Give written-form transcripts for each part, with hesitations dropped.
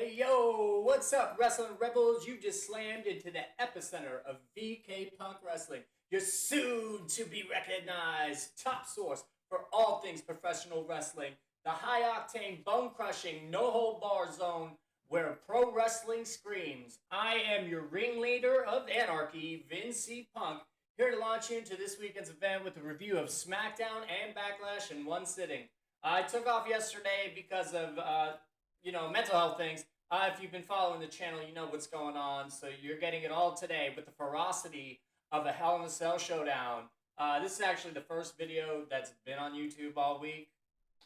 Hey yo, what's up, Wrestling Rebels? You just slammed into the epicenter of VK Punk Wrestling, your soon to be recognized top source for all things professional wrestling, the high octane, bone crushing, no hold bar zone where pro wrestling screams. I am your ringleader of anarchy, Vin C Punk, here to launch you into this weekend's event with a review of Smackdown and BackLash in one sitting. I took off yesterday because of mental health things. If you've been following the channel, you know what's going on. So you're getting it all today with the ferocity of a Hell in a Cell showdown. This is actually the first video that's been on YouTube all week.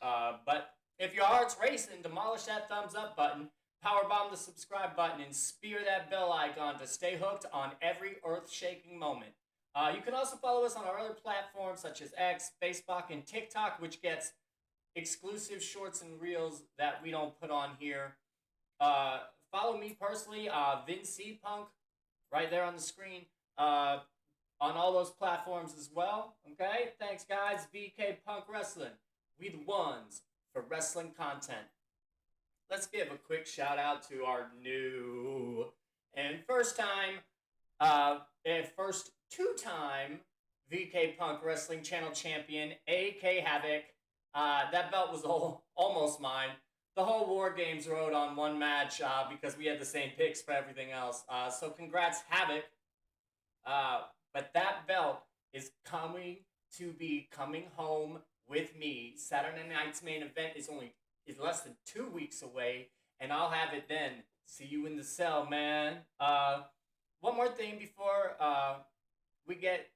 But if your heart's racing, demolish that thumbs up button, powerbomb the subscribe button, and spear that bell icon to stay hooked on every earth-shaking moment. You can also follow us on our other platforms such as X, Facebook, and TikTok, which gets exclusive shorts and reels that we don't put on here. Follow me personally, Vin C Punk, right there on the screen, on all those platforms as well. Okay, thanks guys. VK Punk Wrestling, we the ones for wrestling content. Let's give a quick shout out to our new and first two-time VK Punk Wrestling Channel champion, AK Havoc. That belt was almost mine. The whole War Games rode on one match because we had the same picks for everything else. So congrats, Havoc. But that belt is coming home with me. Saturday night's main event is less than 2 weeks away, and I'll have it then. See you in the cell, man. One more thing before we get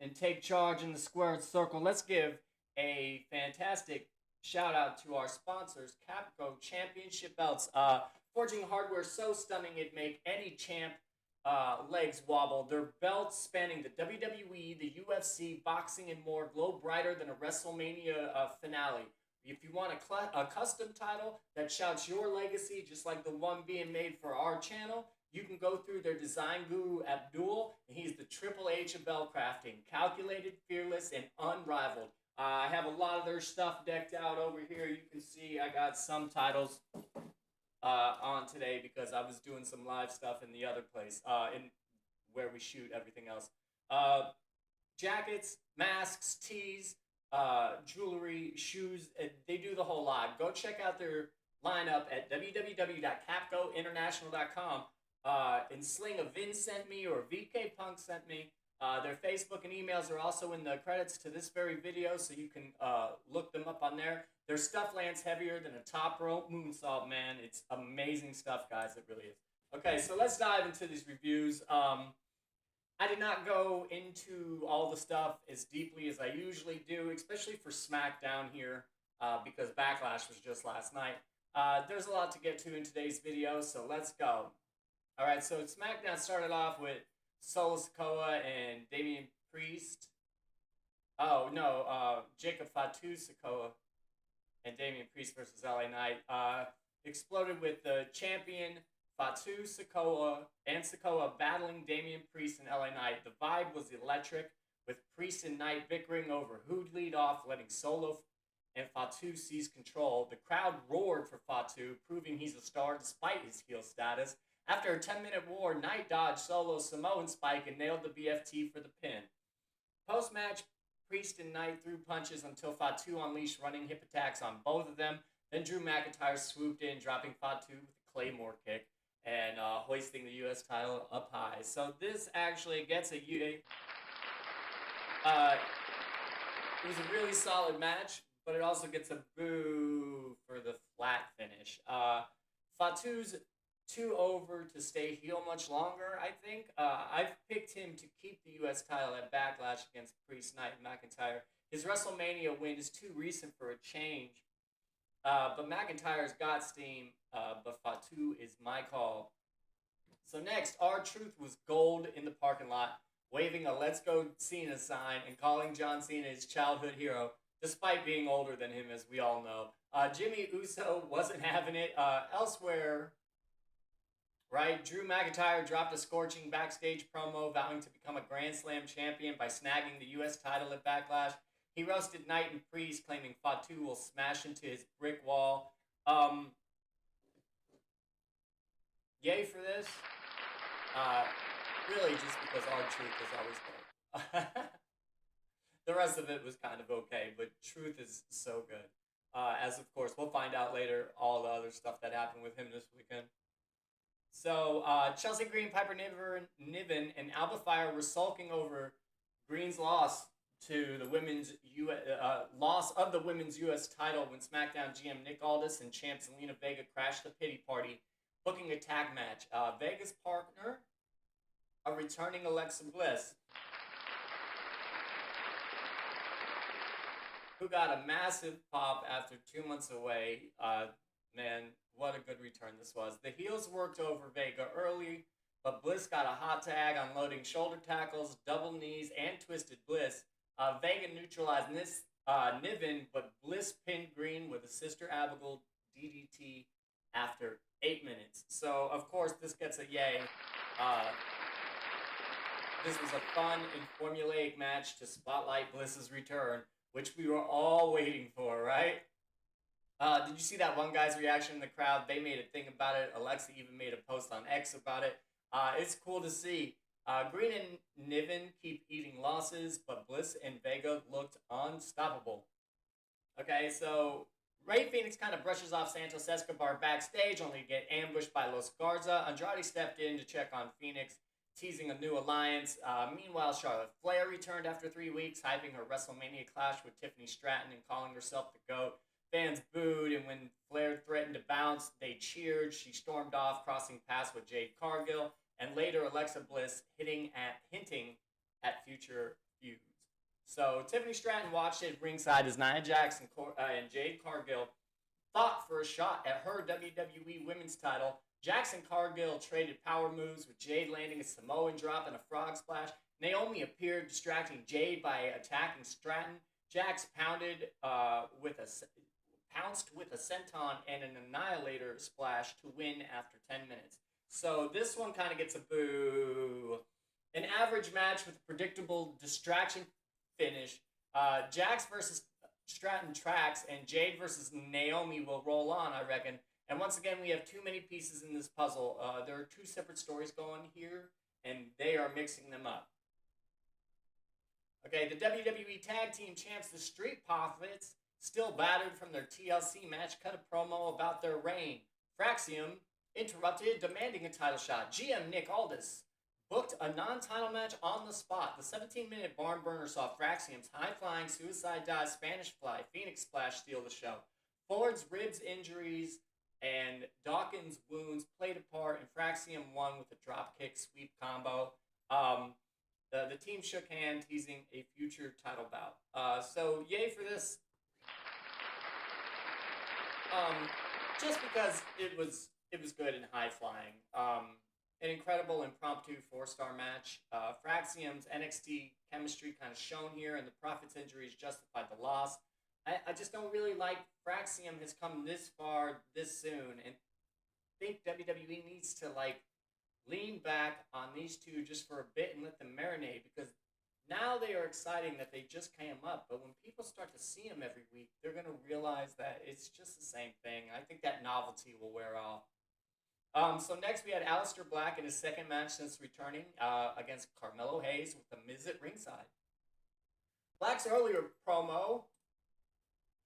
and take charge in the squared circle. Let's give a fantastic shout out to our sponsors, Capco Championship Belts. Forging hardware so stunning it'd make any champ legs wobble. Their belts spanning the WWE, the UFC, boxing, and more glow brighter than a WrestleMania finale. If you want a custom title that shouts your legacy, just like the one being made for our channel, you can go through their design guru, Abdul, and he's the Triple H of bell crafting. Calculated, fearless, and unrivaled. I have a lot of their stuff decked out over here. You can see I got some titles on today because I was doing some live stuff in the other place, in where we shoot everything else. Jackets, masks, tees, jewelry, shoes, they do the whole lot. Go check out their lineup at www.capcointernational.com. And Sling a Vin sent me or VK Punk sent me. Their Facebook and emails are also in the credits to this very video, so you can look them up on there. Their stuff lands heavier than a top rope moonsault, man. It's amazing stuff, guys. It really is. Okay, so let's dive into these reviews. I did not go into all the stuff as deeply as I usually do, especially for Smackdown here, because BackLash was just last night. There's a lot to get to in today's video, so let's go. All right, so Smackdown started off with Solo Sikoa and Damian Priest. Oh, no, Jacob Fatu Sikoa and Damian Priest versus LA Knight. Exploded with the champion Fatu Sikoa and Sikoa battling Damian Priest and LA Knight. The vibe was electric, with Priest and Knight bickering over who'd lead off, letting Solo and Fatu seize control. The crowd roared for Fatu, proving he's a star despite his heel status. After a 10-minute war, Knight dodged Solo's Samoan spike and nailed the BFT for the pin. Post-match, Priest and Knight threw punches until Fatu unleashed running hip attacks on both of them. Then Drew McIntyre swooped in, dropping Fatu with a Claymore kick and hoisting the U.S. title up high. So this actually gets a it was a really solid match, but it also gets a boo for the flat finish. Fatu's too over to stay heel much longer, I think. I've picked him to keep the U.S. title at BackLash against Priest, Knight, and McIntyre. His WrestleMania win is too recent for a change. But McIntyre's got steam, but Fatu is my call. So next, R-Truth was gold in the parking lot, waving a Let's Go Cena sign and calling John Cena his childhood hero, despite being older than him, as we all know. Jimmy Uso wasn't having it. Elsewhere, right, Drew McIntyre dropped a scorching backstage promo vowing to become a Grand Slam champion by snagging the U.S. title at BackLash. He roasted Knight and Priest, claiming Fatu will smash into his brick wall. Yay for this. Uh, really, just because our truth is always gold. The rest of it was kind of okay, but truth is so good. As of course we'll find out later, all the other stuff that happened with him this weekend. So Chelsea Green, Niven, and Alba Fire were sulking over Green's loss to the loss of the women's U.S. title when SmackDown GM Nick Aldis and champ Zelina Vega crashed the pity party, booking a tag match. Vega's partner, a returning Alexa Bliss, who got a massive pop after 2 months away. Man, what a good return this was. The heels worked over Vega early, but Bliss got a hot tag, unloading shoulder tackles, double knees, and twisted Bliss. Vega neutralized Niven, but Bliss pinned Green with a Sister Abigail DDT after 8 minutes. So, of course, this gets a yay. This was a fun and formulaic match to spotlight Bliss's return, which we were all waiting for, right? Did you see that one guy's reaction in the crowd? They made a thing about it. Alexa even made a post on X about it. It's cool to see. Green and Niven keep eating losses, but Bliss and Vega looked unstoppable. Okay, so Rey Fenix kind of brushes off Santos Escobar backstage, only to get ambushed by Los Garza. Andrade stepped in to check on Phoenix, teasing a new alliance. Meanwhile, Charlotte Flair returned after 3 weeks, hyping her WrestleMania clash with Tiffany Stratton and calling herself the GOAT. Fans booed, and when Flair threatened to bounce, they cheered. She stormed off, crossing paths with Jade Cargill, and later Alexa Bliss hinting at future feuds. So Tiffany Stratton watched it ringside as Nia Jax and Jade Cargill fought for a shot at her WWE Women's title. Jax and Cargill traded power moves, with Jade landing a Samoan drop and a frog splash. Naomi appeared, distracting Jade by attacking Stratton. Jax pounced with a senton and an annihilator splash to win after 10 minutes. So this one kind of gets a boo. An average match with a predictable distraction finish. Jax versus Stratton tracks, and Jade versus Naomi will roll on, I reckon. And once again, we have too many pieces in this puzzle. There are two separate stories going here, and they are mixing them up. Okay, the WWE Tag Team Champs, the Street Profits, still battered from their TLC match, cut a promo about their reign. Fraxium interrupted, demanding a title shot. GM Nick Aldis booked a non-title match on the spot. The 17-minute barn burner saw Fraxium's high-flying suicide dive Spanish fly Phoenix Splash steal the show. Ford's ribs injuries and Dawkins' wounds played a part, and Fraxium won with a dropkick sweep combo. The team shook hands, teasing a future title bout. So yay for this. Just because it was good and high flying. An incredible impromptu 4-star match. Fraxium's NXT chemistry kind of shown here, and the Prophet's injuries justified the loss. I just don't really like Fraxium has come this far this soon, and think WWE needs to lean back on these two just for a bit and let them marinate, because now they are exciting that they just came up, but when people start to see them every week, they're going to realize that it's just the same thing. I think that novelty will wear off. So next we had Aleister Black in his second match since returning against Carmelo Hayes with The Miz at ringside. Black's earlier promo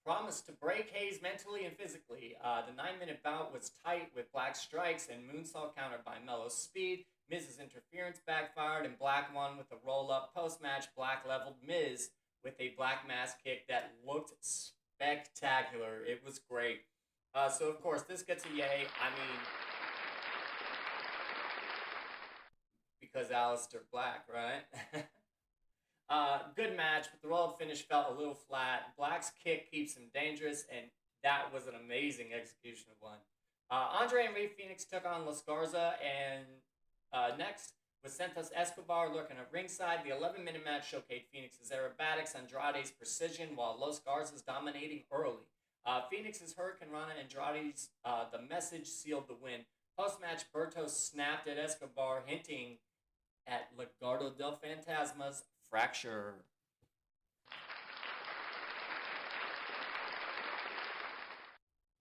promised to break Hayes mentally and physically. The 9-minute bout was tight with Black's strikes and moonsault countered by Melo's speed. Miz's interference backfired, and Black won with a roll-up. Post-match, Black leveled Miz with a Black mass kick that looked spectacular. It was great. So, of course, this gets a yay. I mean, because Aleister Black, right? Good match, but the roll-up finish felt a little flat. Black's kick keeps him dangerous, and that was an amazing execution of one. Andre and Rey Fenix took on Los Garza, and next with Santos Escobar lurking at ringside. The 11-minute match showcased Phoenix's aerobatics, Andrade's precision, while Los Garza's dominating early. Phoenix's Hurricane Rana, Andrade's The Message sealed the win. Post-match, Berto snapped at Escobar, hinting at Legado del Fantasma's fracture.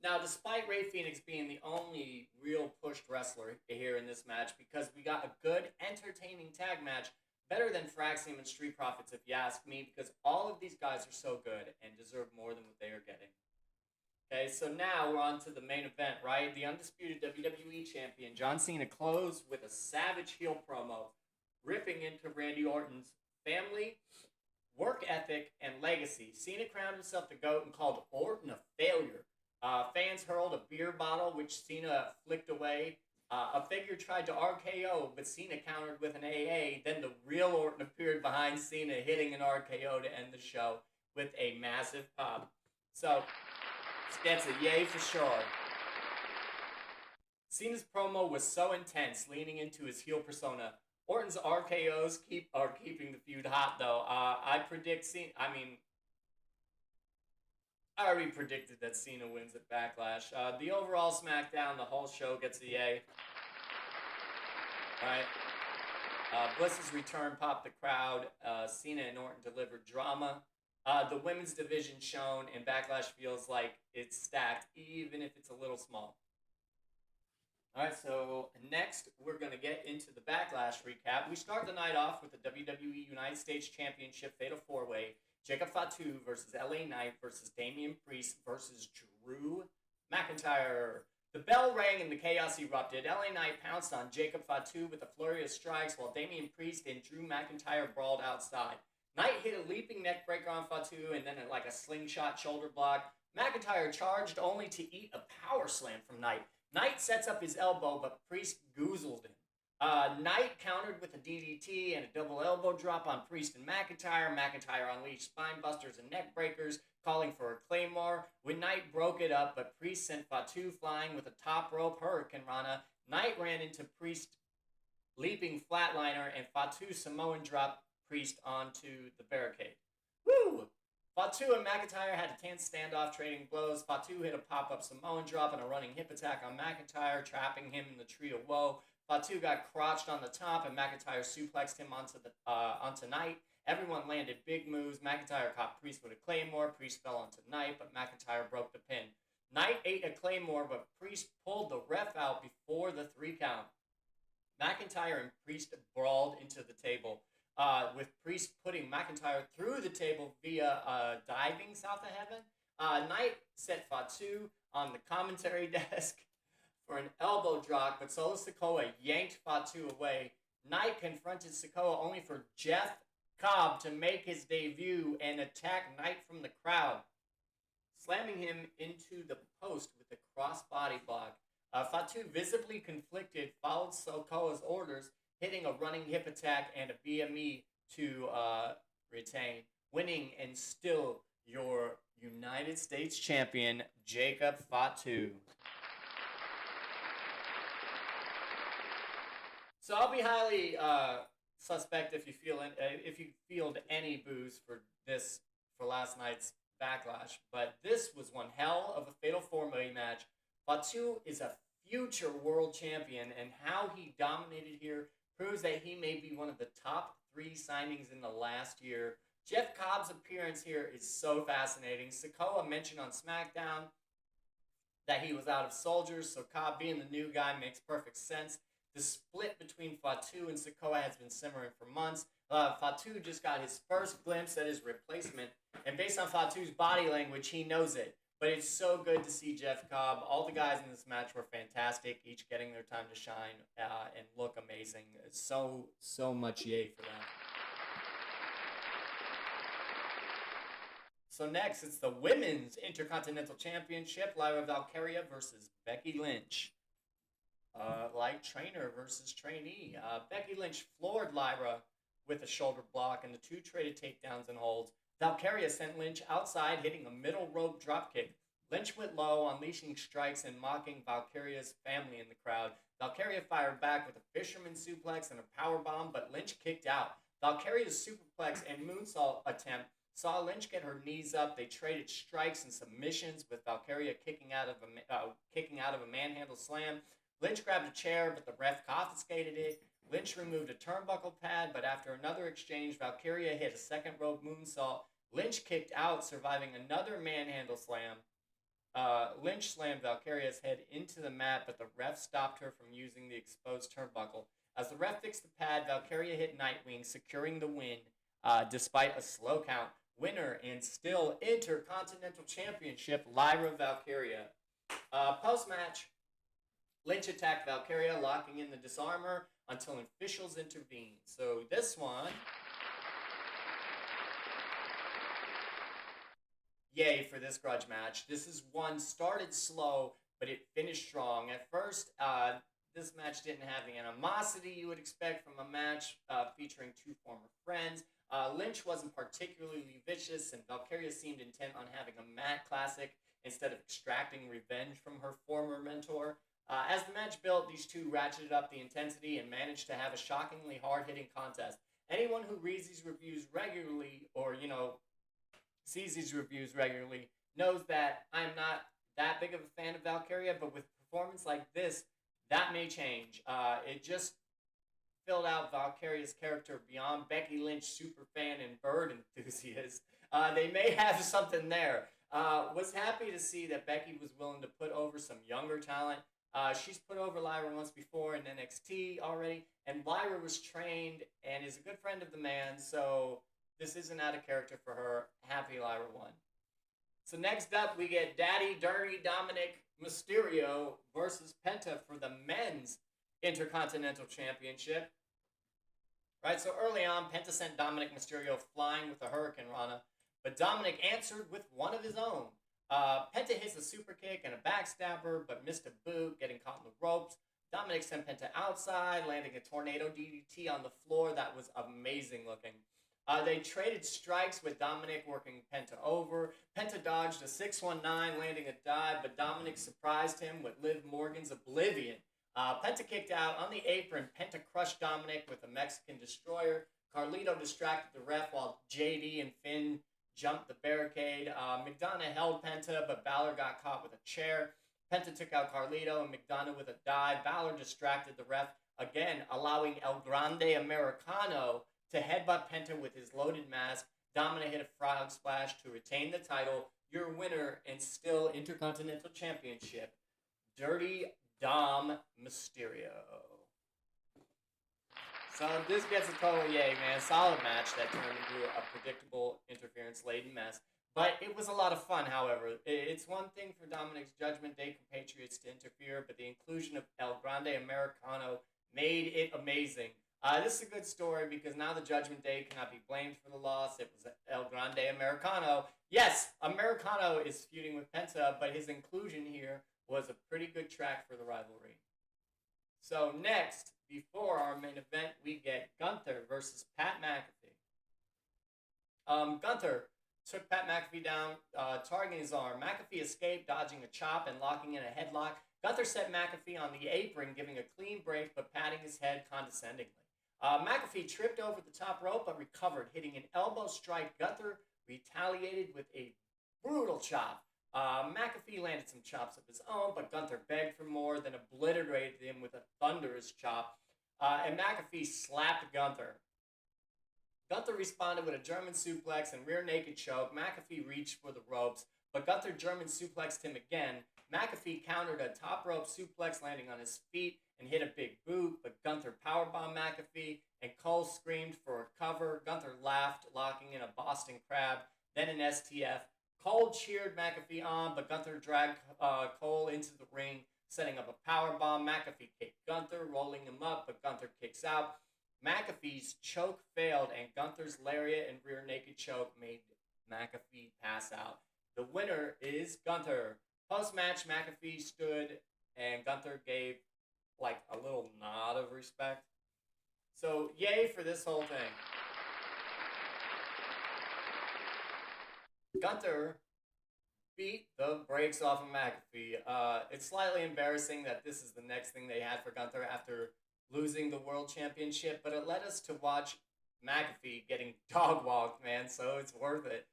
Now, despite Ray Phoenix being the only real pushed wrestler here in this match, because we got a good, entertaining tag match, better than Fraxium and Street Profits, if you ask me, because all of these guys are so good and deserve more than what they are getting. Okay, so now we're on to the main event, right? The undisputed WWE Champion, John Cena, closed with a savage heel promo, ripping into Randy Orton's family, work ethic, and legacy. Cena crowned himself the GOAT and called Orton a failure. Fans hurled a beer bottle, which Cena flicked away. A figure tried to RKO, but Cena countered with an AA. Then the real Orton appeared behind Cena, hitting an RKO to end the show with a massive pop. So, that's a yay for sure. Cena's promo was so intense, leaning into his heel persona. Orton's RKOs are keeping the feud hot, though. I predict Cena. I already predicted that Cena wins at Backlash. The overall Smackdown, the whole show gets a yay. All right. Bliss's return popped the crowd. Cena and Orton delivered drama. The women's division shown, and Backlash feels like it's stacked, even if it's a little small. All right, so next we're going to get into the Backlash recap. We start the night off with the WWE United States Championship Fatal 4-Way. Jacob Fatu versus LA Knight versus Damian Priest versus Drew McIntyre. The bell rang and the chaos erupted. LA Knight pounced on Jacob Fatu with a flurry of strikes while Damian Priest and Drew McIntyre brawled outside. Knight hit a leaping neck breaker on Fatu and then like a slingshot shoulder block. McIntyre charged only to eat a power slam from Knight. Knight sets up his elbow, but Priest goozled him. Knight countered with a DDT and a double elbow drop on Priest and McIntyre. McIntyre unleashed spine busters and neck breakers, calling for a claymore. When Knight broke it up, but Priest sent Fatu flying with a top rope hurricane rana. Knight ran into Priest, leaping flatliner, and Fatu Samoan dropped Priest onto the barricade. Woo! Fatu and McIntyre had a tense standoff trading blows. Fatu hit a pop-up Samoan drop and a running hip attack on McIntyre, trapping him in the tree of woe. Fatu got crotched on the top, and McIntyre suplexed him onto Knight. Everyone landed big moves. McIntyre caught Priest with a claymore. Priest fell onto Knight, but McIntyre broke the pin. Knight ate a claymore, but Priest pulled the ref out before the 3 count. McIntyre and Priest brawled into the table, with Priest putting McIntyre through the table via diving south of heaven. Knight set Fatu on the commentary desk for an elbow drop, but Solo Sikoa yanked Fatu away. Knight confronted Sikoa only for Jeff Cobb to make his debut and attack Knight from the crowd, slamming him into the post with a crossbody block. Fatu, visibly conflicted, followed Sikoa's orders, hitting a running hip attack and a BME to retain, winning and still your United States champion, Jacob Fatu. So I'll be highly suspect if you field any boos for last night's Backlash, but this was one hell of a Fatal 4-Way match. Fatu is a future world champion, and how he dominated here proves that he may be one of the top 3 signings in the last year. Jeff Cobb's appearance here is so fascinating. Sikoa mentioned on Smackdown that he was out of soldiers, so Cobb being the new guy makes perfect sense. The split between Fatu and Sikoa has been simmering for months. Fatu just got his first glimpse at his replacement, and based on Fatu's body language, he knows it. But it's so good to see Jeff Cobb. All the guys in this match were fantastic, each getting their time to shine and look amazing. So much yay for them. So next, it's the Women's Intercontinental Championship. Lyra Valkyria versus Becky Lynch. Like trainer versus trainee. Becky Lynch floored Lyra with a shoulder block, and the 2 traded takedowns and holds. Valkyria sent Lynch outside, hitting a middle rope dropkick. Lynch went low, unleashing strikes and mocking Valkyria's family in the crowd. Valkyria fired back with a fisherman suplex and a powerbomb, but Lynch kicked out. Valkyria's superplex and moonsault attempt saw Lynch get her knees up. They traded strikes and submissions, with Valkyria kicking out of a manhandle slam. Lynch grabbed a chair, but the ref confiscated it. Lynch removed a turnbuckle pad, but after another exchange, Valkyria hit a second rope moonsault. Lynch kicked out, surviving another manhandle slam. Lynch slammed Valkyria's head into the mat, but the ref stopped her from using the exposed turnbuckle. As the ref fixed the pad, Valkyria hit Nightwing, securing the win despite a slow count. Winner and still Intercontinental Championship, Lyra Valkyria. Post-match, Lynch attacked Valkyria, locking in the disarmor until officials intervened. So this one, yay for this grudge match. This is one started slow, but it finished strong. At first, this match didn't have the animosity you would expect from a match featuring two former friends. Lynch wasn't particularly vicious, and Valkyria seemed intent on having a mat classic instead of extracting revenge from her former mentor. As the match built, these two ratcheted up the intensity and managed to have a shockingly hard-hitting contest. Anyone who reads these reviews regularly, or, sees these reviews regularly, knows that I'm not that big of a fan of Valkyria, but with a performance like this, that may change. It just filled out Valkyria's character beyond Becky Lynch superfan and bird enthusiast. They may have something there. Was happy to see that Becky was willing to put over some younger talent. She's put over Lyra once before in NXT already, and Lyra was trained and is a good friend of the man, so this isn't out of character for her. Happy Lyra won. So next up, we get Daddy Dirty Dominic Mysterio versus Penta for the men's Intercontinental Championship. Right, so early on, Penta sent Dominic Mysterio flying with a Hurricane Rana, but Dominic answered with one of his own. Penta hits a super kick and a backstabber, but missed a boot, getting caught in the ropes. Dominic sent Penta outside, landing a tornado DDT on the floor that was amazing looking. They traded strikes with Dominic working Penta over. Penta dodged a 619, landing a dive, but Dominic surprised him with Liv Morgan's Oblivion. Penta kicked out on the apron. Penta crushed Dominic with a Mexican Destroyer. Carlito distracted the ref while JD and Finn jumped the barricade. McDonough held Penta, but Balor got caught with a chair. Penta took out Carlito and McDonough with a dive. Balor distracted the ref again, allowing El Grande Americano to headbutt Penta with his loaded mask. Dominic hit a frog splash to retain the title. Your winner and still Intercontinental Championship, Dirty Dom Mysterio. So this gets a total yay, man. Solid match that turned into a predictable, interference-laden mess. But it was a lot of fun, however. It's one thing for Dominic's Judgment Day compatriots to interfere, but the inclusion of El Grande Americano made it amazing. This is a good story because now the Judgment Day cannot be blamed for the loss. It was El Grande Americano. Yes, Americano is feuding with Penta, but his inclusion here was a pretty good track for the rivalry. So next, before our main event, we get Gunther versus Pat McAfee. Gunther took Pat McAfee down, targeting his arm. McAfee escaped, dodging a chop and locking in a headlock. Gunther set McAfee on the apron, giving a clean break but patting his head condescendingly. McAfee tripped over the top rope but recovered, hitting an elbow strike. Gunther retaliated with a brutal chop. McAfee landed some chops of his own, but Gunther begged for more, then obliterated him with a thunderous chop. And McAfee slapped Gunther. Gunther responded with a German suplex and rear naked choke. McAfee reached for the ropes, but Gunther German suplexed him again. McAfee countered a top rope suplex, landing on his feet and hit a big boot, but Gunther powerbombed McAfee, and Cole screamed for a cover. Gunther laughed, locking in a Boston Crab, then an STF. Cole cheered McAfee on, but Gunther dragged Cole into the ring, setting up a powerbomb. McAfee kicked Gunther, rolling him up, but Gunther kicks out. McAfee's choke failed, and Gunther's lariat and rear naked choke made McAfee pass out. The winner is Gunther. Post-match, McAfee stood, and Gunther gave, like, a little nod of respect. So, yay for this whole thing. Gunther beat the brakes off of McAfee. It's slightly embarrassing that this is the next thing they had for Gunther after losing the World Championship, but it led us to watch McAfee getting dog-walked, man, so it's worth it.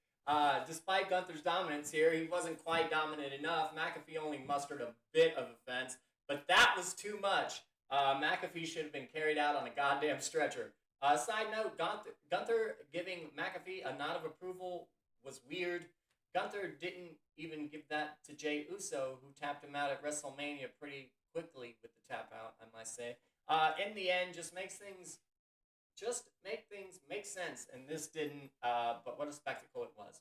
Despite Gunther's dominance here, he wasn't quite dominant enough. McAfee only mustered a bit of offense, but that was too much. McAfee should have been carried out on a goddamn stretcher. Side note, Gunther giving McAfee a nod of approval was weird. Gunther didn't even give that to Jey Uso, who tapped him out at WrestleMania pretty quickly with the tap out, I must say. In the end, just make things make sense, and this didn't. But what a spectacle it was.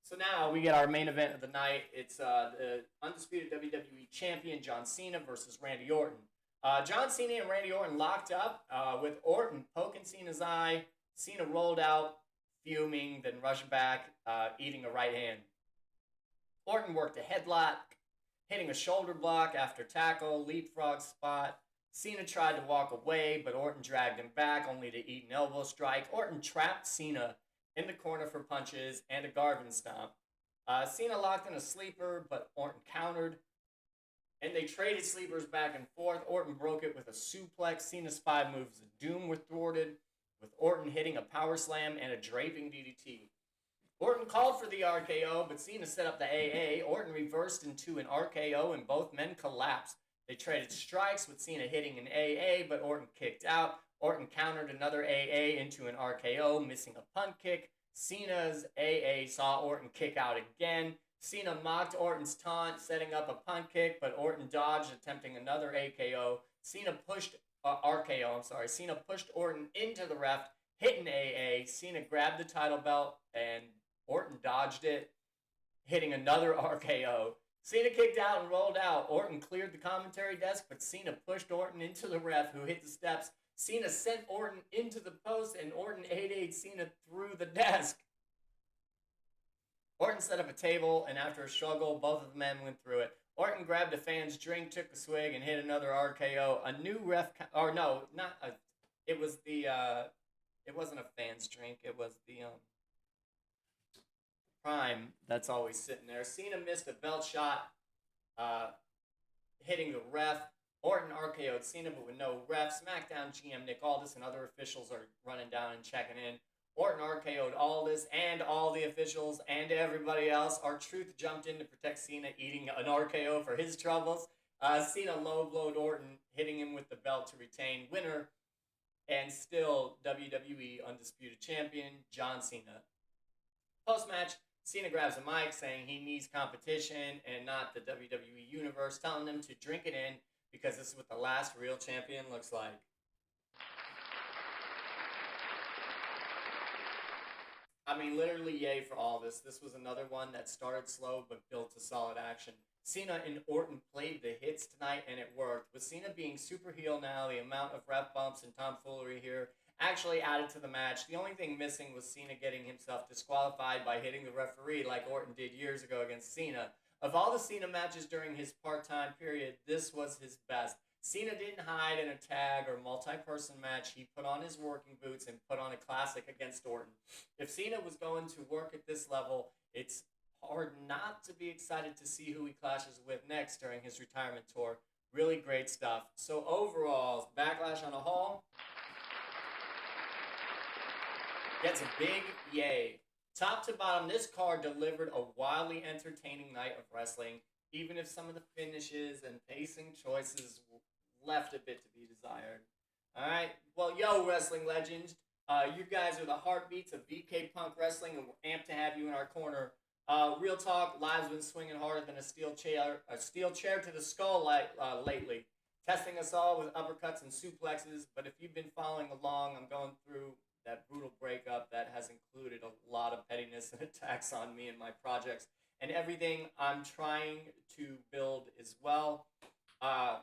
So now we get our main event of the night. It's the undisputed WWE Champion John Cena versus Randy Orton. John Cena and Randy Orton locked up with Orton poking Cena's eye. Cena rolled out, fuming, then rushed back, eating a right hand. Orton worked a headlock, hitting a shoulder block after tackle, leapfrog spot. Cena tried to walk away, but Orton dragged him back, only to eat an elbow strike. Orton trapped Cena in the corner for punches and a Garvin stomp. Cena locked in a sleeper, but Orton countered, and they traded sleepers back and forth. Orton broke it with a suplex. Cena's 5 moves of doom were thwarted, with Orton hitting a power slam and a draping DDT. Orton called for the RKO, but Cena set up the AA. Orton reversed into an RKO, and both men collapsed. They traded strikes, with Cena hitting an AA, but Orton kicked out. Orton countered another AA into an RKO, missing a punt kick. Cena's AA saw Orton kick out again. Cena mocked Orton's taunt, setting up a punt kick, but Orton dodged, attempting another AKO. Cena pushed Orton into the ref, hit an AA. Cena grabbed the title belt, and Orton dodged it, hitting another RKO. Cena kicked out and rolled out. Orton cleared the commentary desk, but Cena pushed Orton into the ref, who hit the steps. Cena sent Orton into the post, and Orton 8-8'd Cena through the desk. Orton set up a table, and after a struggle, both of the men went through it. Orton grabbed a fan's drink, took a swig, and hit another RKO. A new ref, it was the, it wasn't a fan's drink, it was the, Prime that's always sitting there. Cena missed a belt shot, hitting the ref. Orton RKO'd Cena, but with no ref. Smackdown GM Nick Aldis and other officials are running down and checking in. Orton RKO'd Aldis and all the officials and everybody else. R-Truth jumped in to protect Cena, eating an RKO for his troubles. Cena low-blowed Orton, hitting him with the belt to retain winner, and still WWE Undisputed Champion John Cena. Post-match, Cena grabs a mic saying he needs competition and not the WWE Universe, telling them to drink it in because this is what the last real champion looks like. I mean, literally, yay for all this. This was another one that started slow but built to solid action. Cena and Orton played the hits tonight, and it worked. With Cena being super heel now, the amount of ref bumps and tomfoolery here actually added to the match. The only thing missing was Cena getting himself disqualified by hitting the referee like Orton did years ago against Cena. Of all the Cena matches during his part-time period, this was his best. Cena didn't hide in a tag or multi-person match. He put on his working boots and put on a classic against Orton. If Cena was going to work at this level, it's hard not to be excited to see who he clashes with next during his retirement tour. Really great stuff. So overall, BackLash on a whole gets a big yay. Top to bottom, this card delivered a wildly entertaining night of wrestling, even if some of the finishes and pacing choices left a bit to be desired. All right, well, yo, wrestling legends, you guys are the heartbeats of VK Punk Wrestling, and we're amped to have you in our corner. Real talk, live's been swinging harder than a steel chair to the skull lately, testing us all with uppercuts and suplexes. But if you've been following along, I'm going through that brutal breakup that has included a lot of pettiness and attacks on me and my projects and everything I'm trying to build as well. I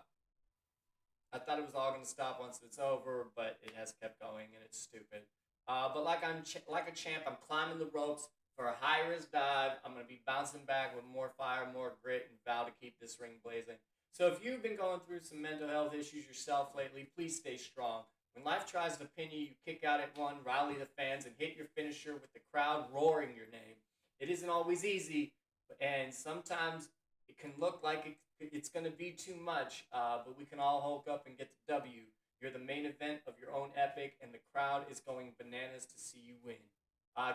thought it was all going to stop once it's over, but it has kept going, and it's stupid. But like a champ, I'm climbing the ropes for a high-risk dive. I'm going to be bouncing back with more fire, more grit, and vow to keep this ring blazing. So if you've been going through some mental health issues yourself lately, please stay strong. When life tries to pin you, you kick out at one, rally the fans, and hit your finisher with the crowd roaring your name. It isn't always easy, and sometimes it can look like it's going to be too much, but we can all hulk up and get the W. You're the main event of your own epic, and the crowd is going bananas to see you win.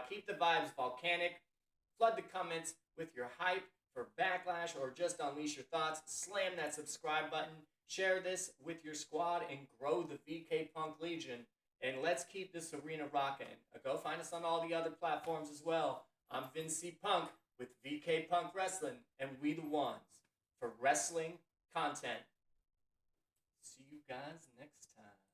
Keep the vibes volcanic. Flood the comments with your hype for BackLash, or just unleash your thoughts. Slam that subscribe button. Share this with your squad and grow the VK Punk Legion. And let's keep this arena rocking. Go find us on all the other platforms as well. I'm Vin C Punk. with VK Punk Wrestling, and we the ones for wrestling content. See you guys next time.